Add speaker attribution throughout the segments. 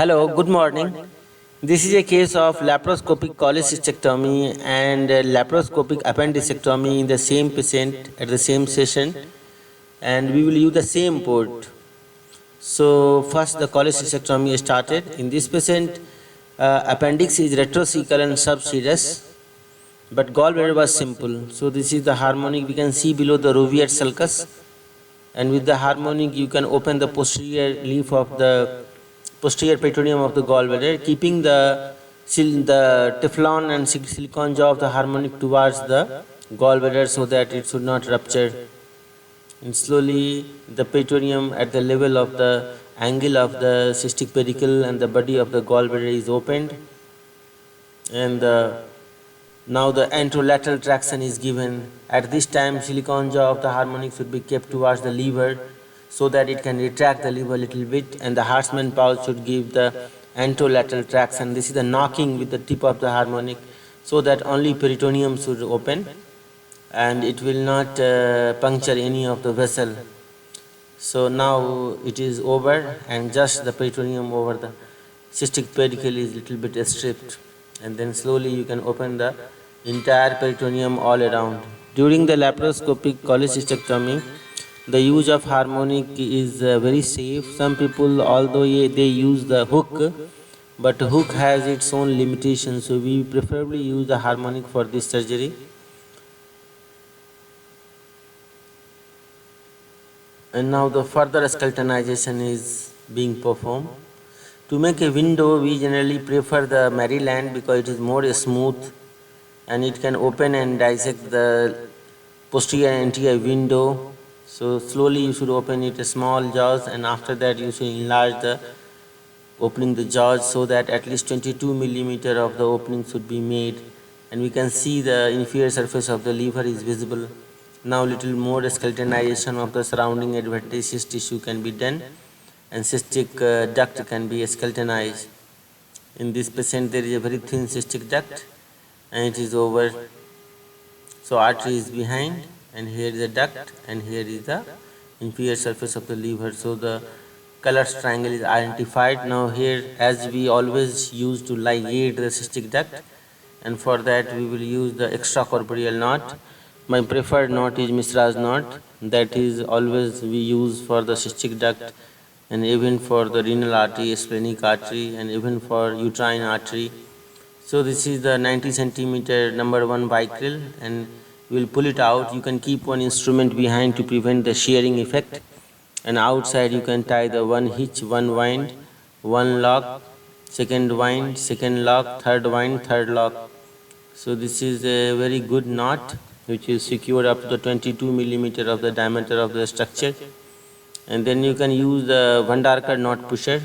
Speaker 1: Hello, good morning. This is a case of laparoscopic cholecystectomy and laparoscopic appendicectomy in the same patient at the same session, and we will use the same port. So, first the cholecystectomy started. In this patient, appendix is retrocecal and subserous, but gallbladder was simple. So, this is the harmonic. We can see below the Rovier sulcus, and with the harmonic, you can open the posterior leaf of the posterior peritoneum of the gallbladder, keeping the Teflon and silicone jaw of the harmonic towards the gallbladder so that it should not rupture. And slowly the peritoneum at the level of the angle of the cystic pedicle and the body of the gallbladder is opened, and now the anterolateral traction is given. At this time, silicone jaw of the harmonic should be kept towards the liver so that it can retract the liver a little bit, and the Hartmann pouch should give the anterolateral traction. This is the knocking with the tip of the harmonic so that only peritoneum should open and it will not puncture any of the vessel. So now it is over, and just the peritoneum over the cystic pedicle is little bit stripped, and then slowly you can open the entire peritoneum all around. During the laparoscopic cholecystectomy, the use of harmonic is very safe. Some people, although they use the hook, but hook has its own limitations, so we preferably use the harmonic for this surgery. And now the further skeletonization is being performed. To make a window, we generally prefer the Maryland because it is more smooth and it can open and dissect the posterior and anterior window. So slowly you should open it small jaws, and after that you should enlarge the opening the jaws so that at least 22 millimeter of the opening should be made, and we can see the inferior surface of the liver is visible. Now little more skeletonization of the surrounding adventitious tissue can be done, and cystic duct can be skeletonized. In this patient there is a very thin cystic duct and it is over. So artery is behind, and here is the duct, and here is the inferior surface of the liver. So the color triangle is identified. Now here, as we always use to ligate the cystic duct, and for that we will use the extracorporeal knot. My preferred knot is Mishra's knot. That is always we use for the cystic duct, and even for the renal artery, splenic artery, and even for uterine artery. So this is the 90 centimeter number 1 vicryl, and we will pull it out. You can keep one instrument behind to prevent the shearing effect, and outside you can tie the one hitch, one wind, one lock, second wind, second lock, third wind, third lock. So this is a very good knot which is secured up to the 22 millimeter of the diameter of the structure. And then you can use the Vandarkar knot pusher,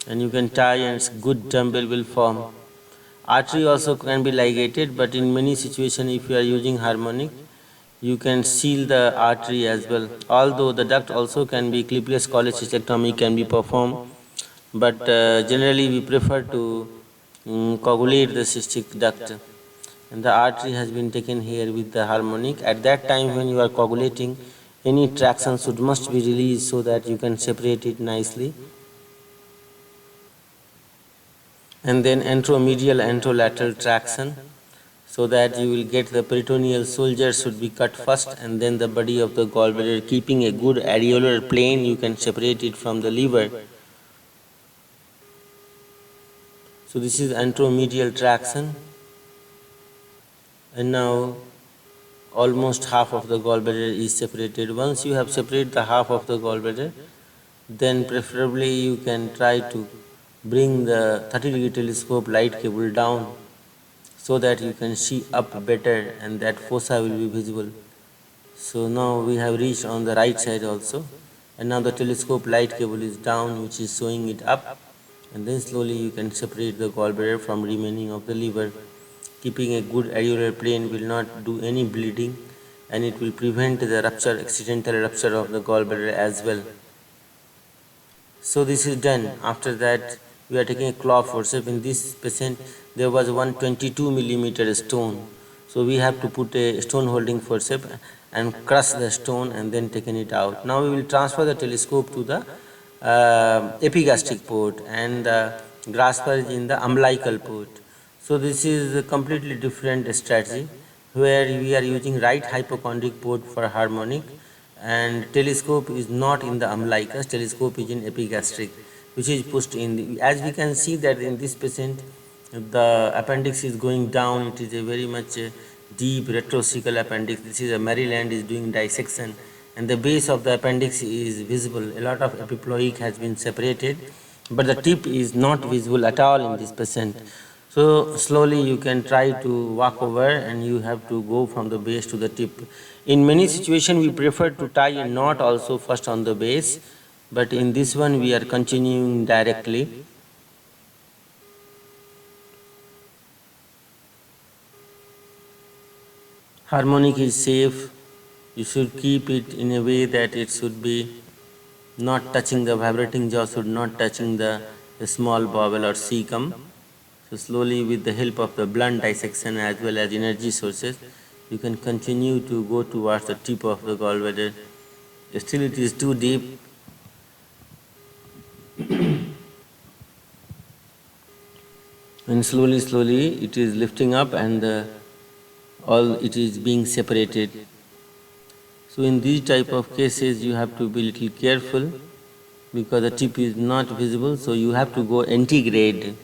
Speaker 1: and you can tie, and good dumbbell will form. Artery also can be ligated, but in many situations if you are using harmonic, you can seal the artery as well. Although the duct also can be, clipless cholecystectomy can be performed, but generally we prefer to coagulate the cystic duct. And the artery has been taken here with the harmonic. At that time when you are coagulating, any traction must be released so that you can separate it nicely. And then anteromedial anterolateral traction, so that you will get the peritoneal soldier should be cut first, and then the body of the gallbladder. Keeping a good areolar plane, you can separate it from the liver. So this is anteromedial traction, and now almost half of the gallbladder is separated. Once you have separated the half of the gallbladder, then preferably you can try to bring the 30-degree telescope light cable down so that you can see up better, and that fossa will be visible. So now we have reached on the right side also, and now the telescope light cable is down, which is showing it up, and then slowly you can separate the gallbladder from remaining of the liver. Keeping a good areolar plane will not do any bleeding, and it will prevent the rupture, accidental rupture of the gallbladder as well. So this is done. After that we are taking a claw forceps. In this patient there was 122 millimeter stone, so we have to put a stone holding forceps and crush the stone and then taken it out. Now we will transfer the telescope to the epigastric port, and the grasper is in the umbilical port. So this is a completely different strategy where we are using right hypochondric port for harmonic, and telescope is not in the umbilicus, telescope is in epigastric, which is pushed in. As we can see that in this patient, the appendix is going down. It is a very much deep retrocecal appendix. This is a Maryland is doing dissection, and the base of the appendix is visible. A lot of epiploic has been separated, but the tip is not visible at all in this patient. So slowly you can try to walk over, and you have to go from the base to the tip. In many situations we prefer to tie a knot also first on the base, but in this one we are continuing directly. Harmonic is safe. You should keep it in a way that it should be not touching the vibrating jaw, should not touching the small bowel or cecum. So slowly, with the help of the blunt dissection as well as energy sources, you can continue to go towards the tip of the gallbladder. Still it is too deep. And slowly it is lifting up, and all it is being separated. So in these type of cases you have to be little careful, because the tip is not visible, so you have to go antegrade.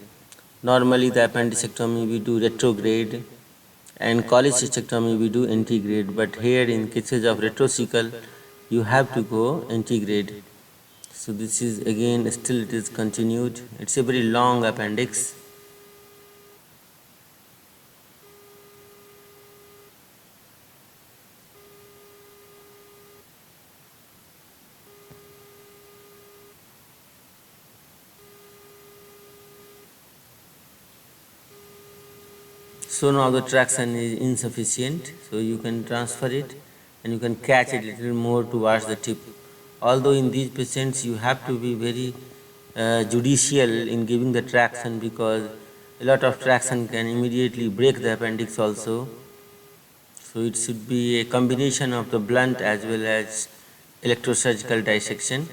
Speaker 1: Normally the appendicectomy we do retrograde, and cholecystectomy we do antegrade, but here in cases of retrocecal you have to go antegrade. So this is again still it is continued. It's a very long appendix. So now the traction is insufficient, so you can transfer it and you can catch it a little more towards the tip. Although in these patients you have to be very judicial in giving the traction, because a lot of traction can immediately break the appendix also. So it should be a combination of the blunt as well as electrosurgical dissection.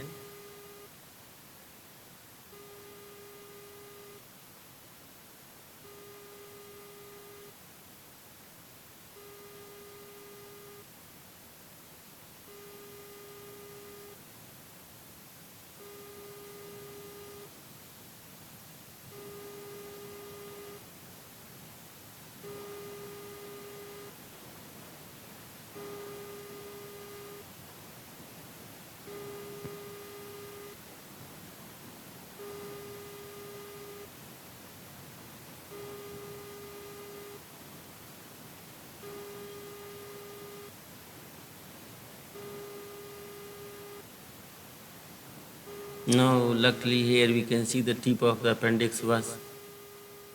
Speaker 1: Now luckily here we can see the tip of the appendix was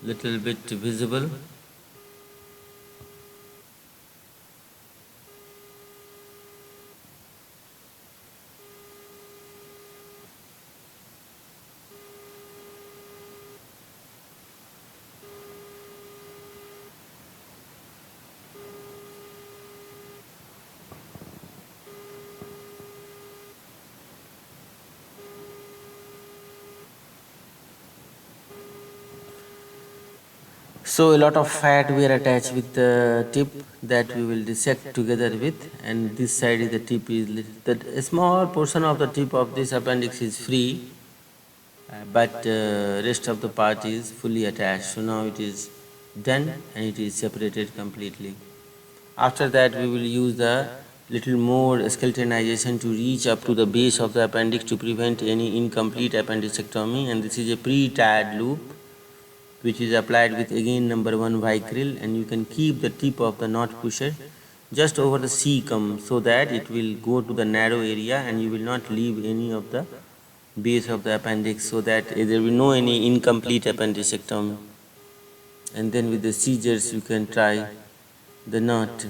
Speaker 1: little bit visible. So a lot of fat were attached with the tip that we will dissect together with, and this side is the tip is that a small portion of the tip of this appendix is free, but rest of the part is fully attached. So now it is done and it is separated completely. After that we will use the little more skeletonization to reach up to the base of the appendix to prevent any incomplete appendicectomy, and this is a pre-tied loop which is applied with again number 1 vicryl, and you can keep the tip of the knot pusher just over the cecum so that it will go to the narrow area and you will not leave any of the base of the appendix, so that there will no any incomplete appendicectomy. And then with the scissors you can try the knot.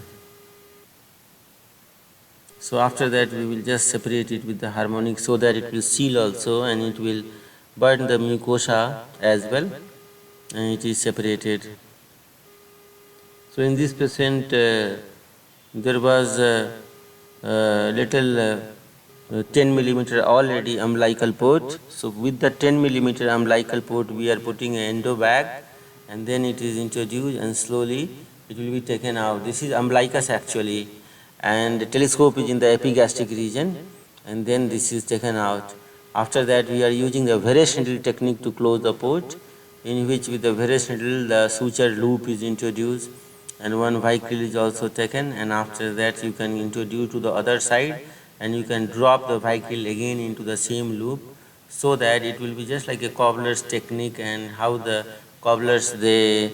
Speaker 1: So after that we will just separate it with the harmonic so that it will seal also, and it will burn the mucosa as well, and it is separated. So in this patient there was a little 10 millimeter already umbilical port. So with the 10 millimeter umbilical port, we are putting an endo bag, and then it is introduced and slowly it will be taken out. This is umbilicus actually, and the telescope is in the epigastric region, and then this is taken out. After that, we are using the Veress needle technique to close the port, in which with the Veress needle the suture loop is introduced and one vehicle is also taken, and after that you can introduce to the other side and you can drop the vehicle again into the same loop, so that it will be just like a cobbler's technique, and how the cobblers they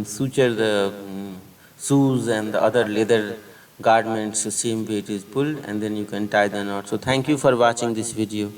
Speaker 1: suture the shoes and the other leather garments, the same way it is pulled and then you can tie the knot. So thank you for watching this video.